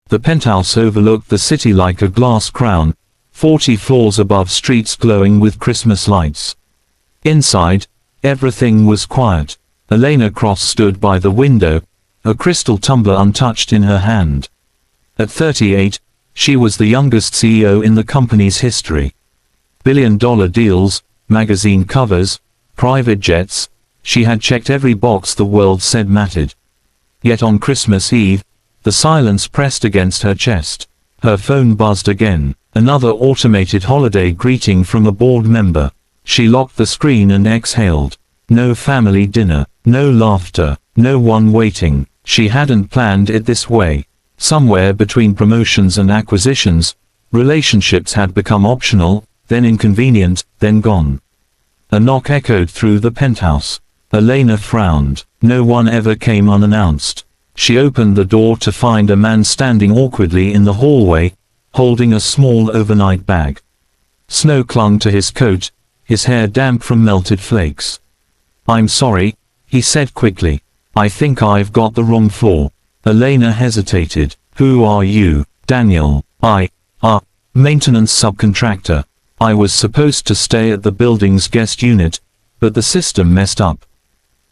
The penthouse overlooked the city like a glass crown, 40 floors above, streets glowing with Christmas lights. Inside, everything was quiet. Elena Cross stood by the window, a crystal tumbler untouched in her hand. At 38, she was the youngest CEO in the company's history. Billion-dollar deals, magazine covers, private jets, she had checked every box the world said mattered. Yet on Christmas Eve, the silence pressed against her chest. Her phone buzzed again, another automated holiday greeting from a board member. She locked the screen and exhaled. No family dinner, no laughter, no one waiting. She hadn't planned it this way. Somewhere between promotions and acquisitions, relationships had become optional, then inconvenient, then gone. A knock echoed through the penthouse. Elena frowned. No one ever came unannounced. She opened the door to find a man standing awkwardly in the hallway, holding a small overnight bag. Snow clung to his coat, his hair damp from melted flakes. "I'm sorry," he said quickly. "I think I've got the wrong floor." Elena hesitated. "Who are you?" "Daniel. Maintenance subcontractor. I was supposed to stay at the building's guest unit, but the system messed up.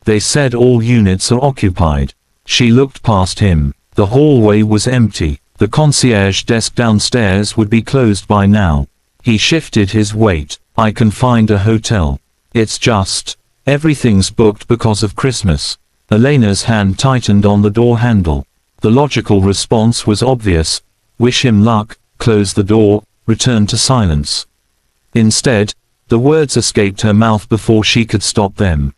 They said all units are occupied." She looked past him. The hallway was empty. The concierge desk downstairs would be closed by now. He shifted his weight. "I can find a hotel. It's just, everything's booked because of Christmas." Elena's hand tightened on the door handle. The logical response was obvious. Wish him luck, close the door, return to silence. Instead, the words escaped her mouth before she could stop them.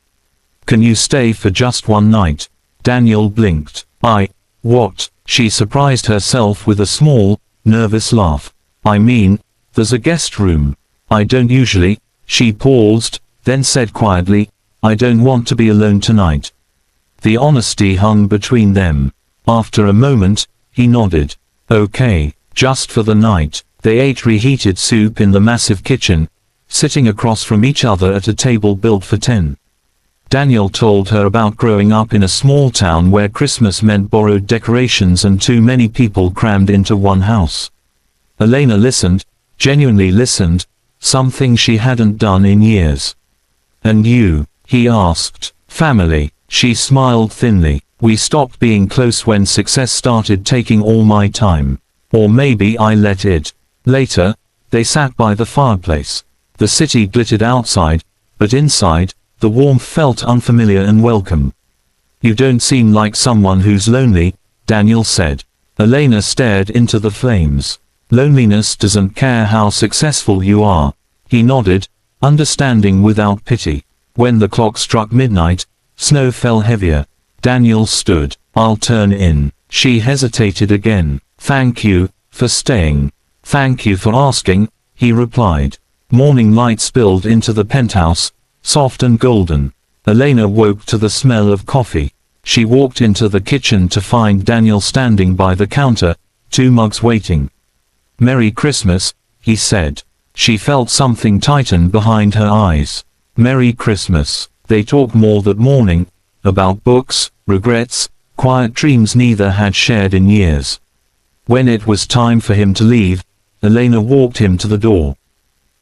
"Can you stay for just one night?" Daniel blinked. What?" She surprised herself with a small, nervous laugh. "I mean, there's a guest room. I don't usually." She paused, then said quietly, "I don't want to be alone tonight." The honesty hung between them. After a moment, he nodded. "Okay, just for the night." They ate reheated soup in the massive kitchen, sitting across from each other at a table built for 10. Daniel told her about growing up in a small town where Christmas meant borrowed decorations and too many people crammed into one house. Elena listened, genuinely listened, something she hadn't done in years. "And you?" he asked. "Family." She smiled thinly. "We stopped being close when success started taking all my time. Or maybe I let it." Later, they sat by the fireplace. The city glittered outside, but inside, the warmth felt unfamiliar and welcome. "You don't seem like someone who's lonely," Daniel said. Elena stared into the flames. "Loneliness doesn't care how successful you are." He nodded, understanding without pity. When the clock struck midnight, snow fell heavier. Daniel stood. "I'll turn in." She hesitated again. "Thank you for staying." "Thank you for asking," he replied. Morning light spilled into the penthouse, soft and golden. Elena woke to the smell of coffee. She walked into the kitchen to find Daniel standing by the counter, 2 mugs waiting. "Merry Christmas," he said. She felt something tighten behind her eyes. "Merry Christmas." They talked more that morning, about books, regrets, quiet dreams neither had shared in years. When it was time for him to leave, Elena walked him to the door.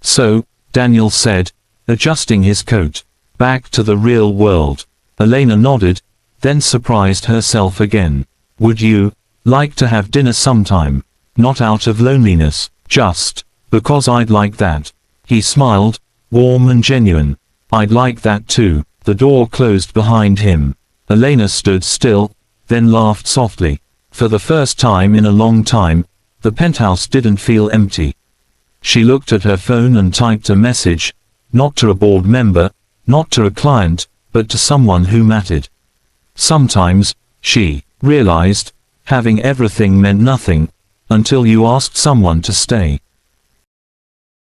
"So," Daniel said, adjusting his coat. "Back to the real world." Elena nodded, then surprised herself again. "Would you like to have dinner sometime? Not out of loneliness, just because I'd like that." He smiled, warm and genuine. "I'd like that too." The door closed behind him. Elena stood still, then laughed softly. For the first time in a long time, the penthouse didn't feel empty. She looked at her phone and typed a message, not to a board member, not to a client, but to someone who mattered. Sometimes, she realized, having everything meant nothing, until you asked someone to stay.